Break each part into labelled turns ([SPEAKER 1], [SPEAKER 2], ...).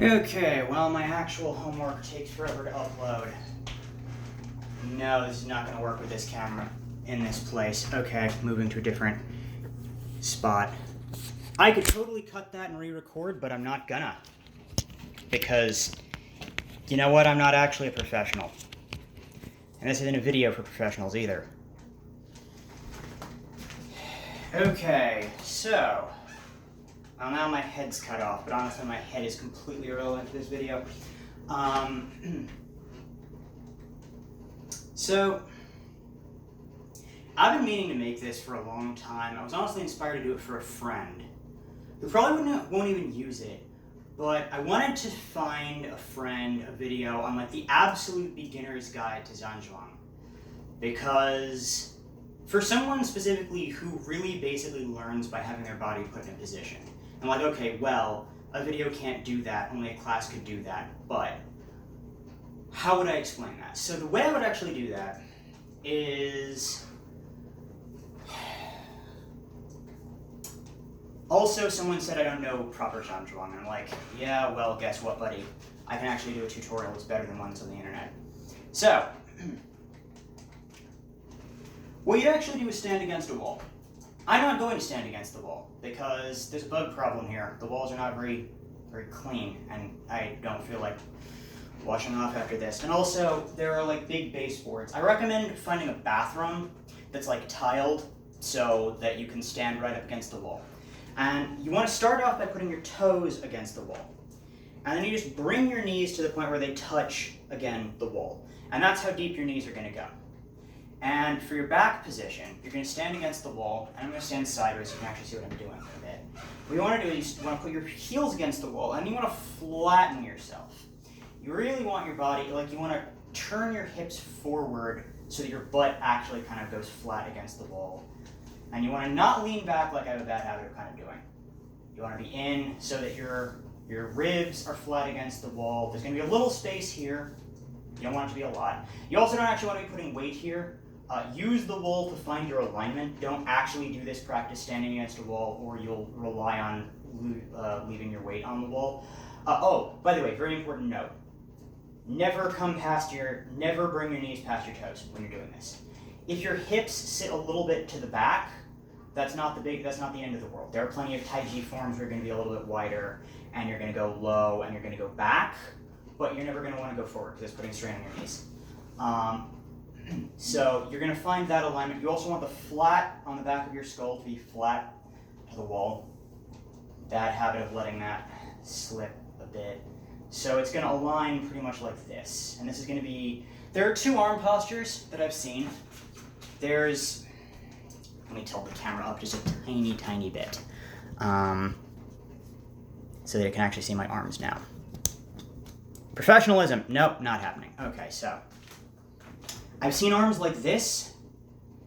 [SPEAKER 1] Okay, well, my actual homework takes forever to upload. No, this is not going to work with this camera in this place. Okay, moving to a different spot. I could totally cut that and re-record, but I'm not gonna. Because, you know what? I'm not actually a professional. And this isn't a video for professionals either. Okay, so... Well, now my head's cut off, but honestly my head is completely irrelevant to this video. So, I've been meaning to make this for a long time. I was honestly inspired to do it for a friend, who probably won't even use it, but I wanted to find a friend a video on like the absolute beginner's guide to Zanzhuang, because for someone specifically who really basically learns by having their body put in a position, I'm like, okay, well, a video can't do that, only a class could do that, but how would I explain that? So the way I would actually do that is... Also, someone said I don't know proper Zanzhuang, and I'm like, yeah, well, guess what, buddy? I can actually do a tutorial that's better than ones on the internet. So, what you actually do is stand against a wall. I'm not going to stand against the wall, because there's a bug problem here. The walls are not very clean, and I don't feel like washing off after this. And also, there are like big baseboards. I recommend finding a bathroom that's like tiled, so that you can stand right up against the wall. And you want to start off by putting your toes against the wall. And then you just bring your knees to the point where they touch, again, the wall. And that's how deep your knees are going to go. And for your back position, you're going to stand against the wall, and I'm going to stand sideways so you can actually see what I'm doing for a bit. What you want to do is you want to put your heels against the wall, and you want to flatten yourself. You really want your body, like you want to turn your hips forward so that your butt actually kind of goes flat against the wall. And you want to not lean back like I have a bad habit of kind of doing. You want to be in so that your ribs are flat against the wall. There's going to be a little space here. You don't want it to be a lot. You also don't actually want to be putting weight here. Use the wall to find your alignment. Don't actually do this practice standing against a wall, or you'll rely on leaving your weight on the wall. Oh, by the way, very important note. Never bring your knees past your toes when you're doing this. If your hips sit a little bit to the back, that's not the end of the world. There are plenty of taiji forms where you're going to be a little bit wider, and you're going to go low, and you're going to go back, but you're never going to want to go forward because it's putting strain on your knees. So you're going to find that alignment. You also want the flat on the back of your skull to be flat to the wall. Bad habit of letting that slip a bit. So it's going to align pretty much like this. And this is going to be... There are two arm postures that I've seen. There's... Let me tilt the camera up just a tiny, tiny bit. So that you can actually see my arms now. Professionalism. Nope, not happening. Okay, so... I've seen arms like this.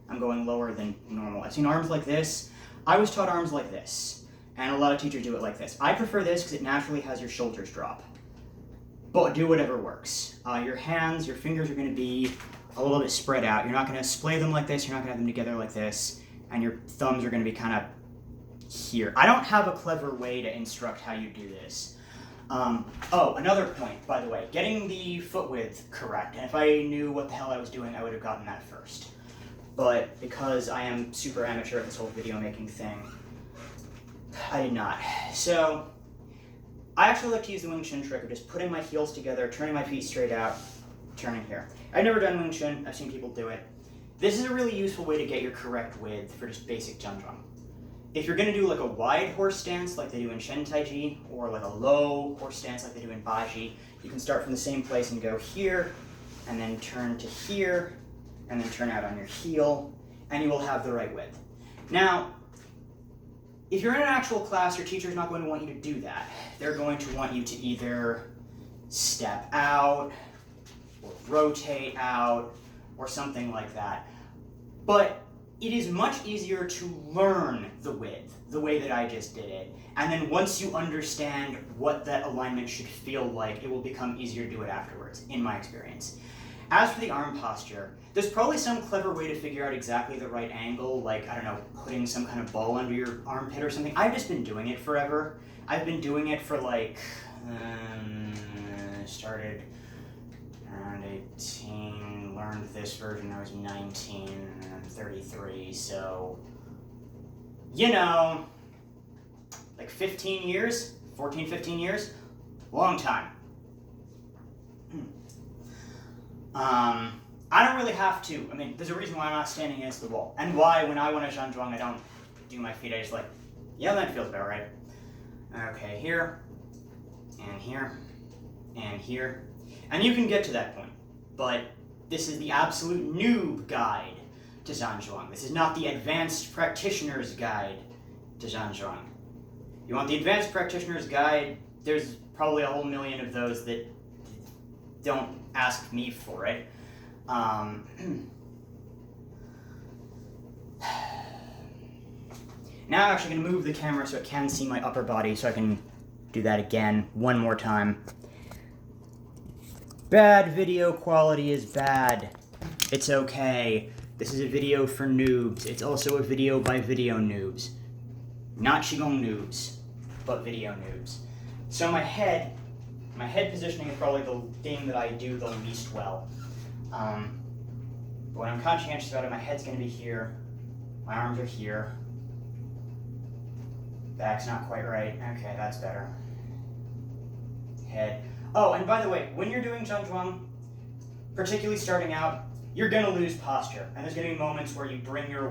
[SPEAKER 1] I'm going lower than normal. I've seen arms like this. I was taught arms like this. And a lot of teachers do it like this. I prefer this because it naturally has your shoulders drop. But do whatever works. Your hands, your fingers are going to be a little bit spread out. You're not going to splay them like this. You're not going to have them together like this. And your thumbs are going to be kind of here. I don't have a clever way to instruct how you do this. Oh, another point, by the way. Getting the foot width correct. And if I knew what the hell I was doing, I would have gotten that first. But because I am super amateur at this whole video making thing, I did not. So... I actually like to use the Wing Chun trick of just putting my heels together, turning my feet straight out, turning here. I've never done Wing Chun, I've seen people do it. This is a really useful way to get your correct width for just basic Zanzhuang. If you're going to do like a wide horse stance like they do in Shen Taiji, or like a low horse stance like they do in Baji, you can start from the same place and go here, and then turn to here, and then turn out on your heel, and you will have the right width. Now, if you're in an actual class, your teacher's not going to want you to do that. They're going to want you to either step out, or rotate out, or something like that. But it is much easier to learn the width, the way that I just did it. And then once you understand what that alignment should feel like, it will become easier to do it afterwards, in my experience. As for the arm posture, there's probably some clever way to figure out exactly the right angle, like, I don't know, putting some kind of ball under your armpit or something. I've just been doing it forever. I've been doing it for like started around 18, learned this version I was 19, and I'm 33, so, you know, like 15 years, 14, 15 years, long time. I don't really have to. I mean, there's a reason why I'm not standing against the wall, and why when I want to zhanzhuang, I don't do my feet, I just like, yeah, that feels about right. Okay, here, and here, and here. And you can get to that point, but this is the absolute noob guide to zhanzhuang. This is not the advanced practitioner's guide to zhanzhuang. You want the advanced practitioner's guide, there's probably a whole million of those that don't ask me for it. Now I'm actually going to move the camera so it can see my upper body, so I can do that again one more time. Bad video quality is bad. It's okay. This is a video for noobs. It's also a video by video noobs. Not Qigong noobs, but video noobs. So my head positioning is probably the thing that I do the least well. But when I'm conscientious about it, my head's going to be here, my arms are here, back's not quite right. Okay, that's better. Head. Oh, and by the way, when you're doing zhanzhuang, particularly starting out, you're going to lose posture. And there's going to be moments where you bring your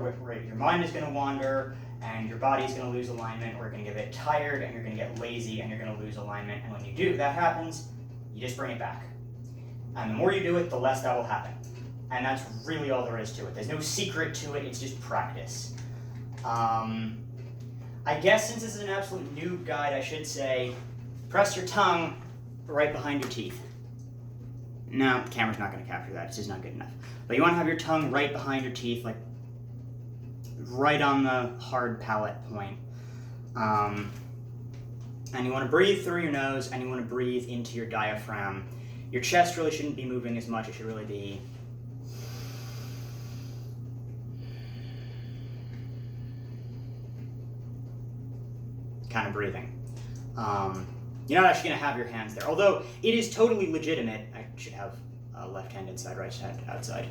[SPEAKER 1] mind is going to wander, and your body's going to lose alignment, or you're going to get a bit tired, and you're going to get lazy, and you're going to lose alignment. And when you do, that happens, you just bring it back. And the more you do it, the less that will happen. And that's really all there is to it. There's no secret to it, it's just practice. I guess since this is an absolute noob guide, I should say, press your tongue right behind your teeth. No, the camera's not going to capture that, it's just not good enough. But you want to have your tongue right behind your teeth, like right on the hard palate point. And you want to breathe through your nose, and you want to breathe into your diaphragm. Your chest really shouldn't be moving as much, it should really be kind of breathing. You're not actually going to have your hands there, although it is totally legitimate. I should have left hand inside, right hand outside.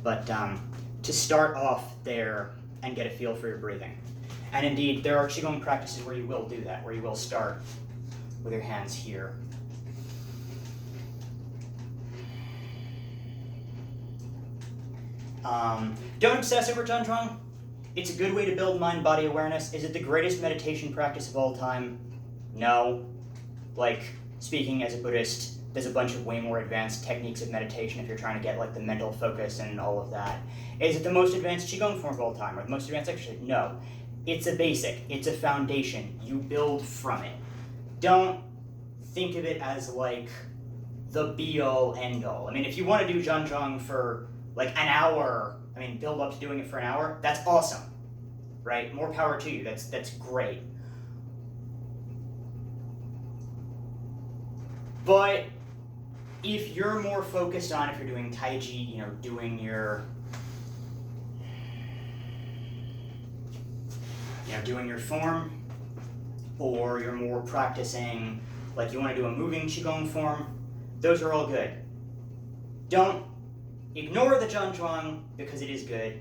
[SPEAKER 1] But to start off there and get a feel for your breathing. And indeed, there are Qigong practices where you will do that, where you will start with your hands here. Don't obsess over zhanzhuang. It's a good way to build mind-body awareness. Is it the greatest meditation practice of all time? No. Like, speaking as a Buddhist, there's a bunch of way more advanced techniques of meditation if you're trying to get like the mental focus and all of that. Is it the most advanced Qigong form of all time, or the most advanced exercise? No. It's a basic, it's a foundation. You build from it. Don't think of it as like the be-all, end-all. I mean, if you want to do zhanzhuang for like an hour, I mean, build up to doing it for an hour, that's awesome, right? More power to you, that's great. But if you're more focused on, if you're doing taiji, you know, doing your, doing your form, or you're more practicing, like you want to do a moving Qigong form, those are all good. Don't ignore the zhanzhuang because it is good,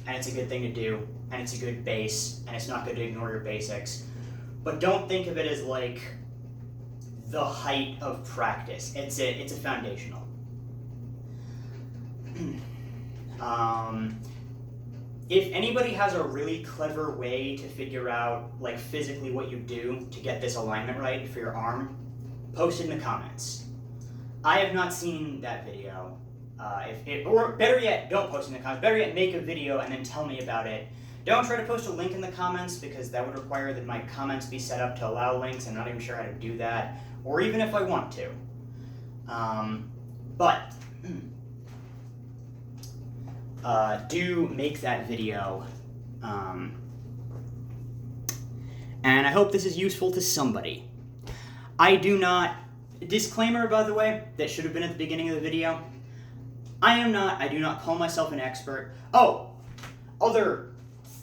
[SPEAKER 1] and it's a good thing to do, and it's a good base, and it's not good to ignore your basics. But don't think of it as like the height of practice. It's a foundational. If anybody has a really clever way to figure out, like physically what you do to get this alignment right for your arm, post it in the comments. I have not seen that video. Or better yet, don't post it in the comments. Better yet, make a video and then tell me about it. Don't try to post a link in the comments because that would require that my comments be set up to allow links. I'm not even sure how to do that, or even if I want to. But do make that video. And I hope this is useful to somebody. I do not, disclaimer by the way, that should have been at the beginning of the video. I do not call myself an expert. Oh, other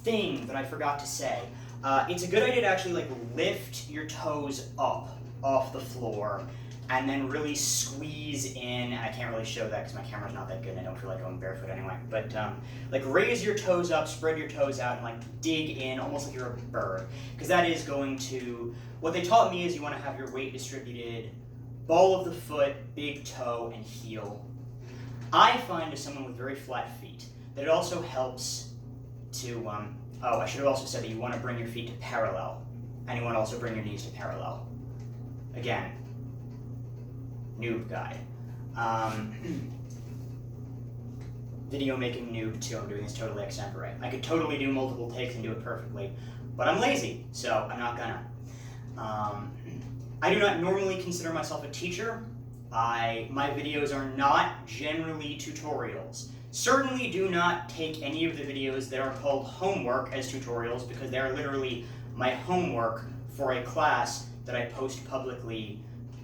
[SPEAKER 1] thing that I forgot to say. It's a good idea to actually like lift your toes up off the floor, and then really squeeze in. And I can't really show that because my camera's not that good and I don't feel like going barefoot anyway. But like raise your toes up, spread your toes out, and like dig in almost like you're a bird. Because that is going to, what they taught me is you want to have your weight distributed, ball of the foot, big toe, and heel. I find as someone with very flat feet that it also helps to, I should have also said that you want to bring your feet to parallel. And you want to also bring your knees to parallel. Again, noob guide. Video making noob too. I'm doing this totally extempore. I could totally do multiple takes and do it perfectly, but I'm lazy, so I'm not gonna. I do not normally consider myself a teacher. My videos are not generally tutorials. Certainly do not take any of the videos that are called homework as tutorials because they are literally my homework for a class that I post publicly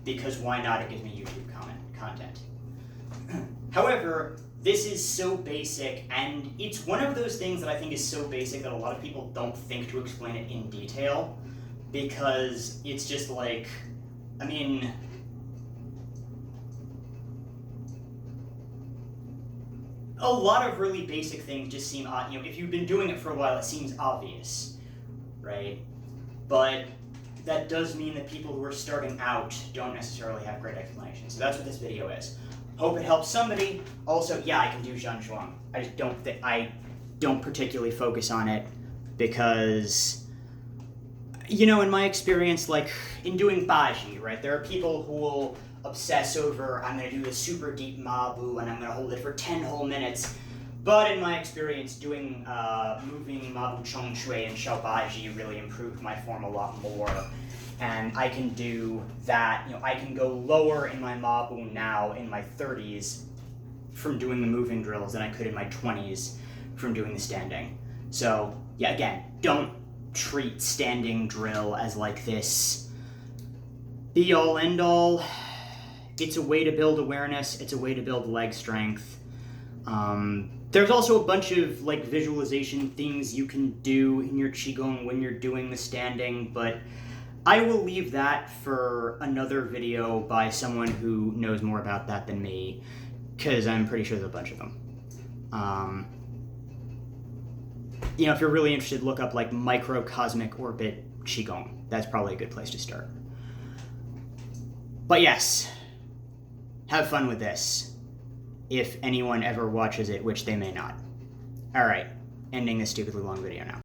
[SPEAKER 1] because why not? It gives me YouTube content. However, this is so basic, and it's one of those things that I think is so basic that a lot of people don't think to explain it in detail because it's just like, I mean, a lot of really basic things just seem odd. You know, if you've been doing it for a while, it seems obvious, right? But that does mean that people who are starting out don't necessarily have great explanations. So that's what this video is. Hope it helps somebody. Also, yeah, I can do Zhan Shuang. I don't particularly focus on it because, you know, in my experience, like in doing taiji, right, there are people who will obsess over, I'm going to do a super deep mabu and I'm going to hold it for 10 whole minutes. But in my experience, doing moving mabu chong shui and xiaobaji really improved my form a lot more. And I can do that, you know, I can go lower in my mabu now in my 30s from doing the moving drills than I could in my 20s from doing the standing. So, yeah, again, don't treat standing drill as like this be all end all. It's a way to build awareness, it's a way to build leg strength. There's also a bunch of like visualization things you can do in your qigong when you're doing the standing, but I will leave that for another video by someone who knows more about that than me, because I'm pretty sure there's a bunch of them. You know, if you're really interested, look up like microcosmic orbit qigong. That's probably a good place to start. But yes, have fun with this. If anyone ever watches it, which they may not. Alright, ending this stupidly long video now.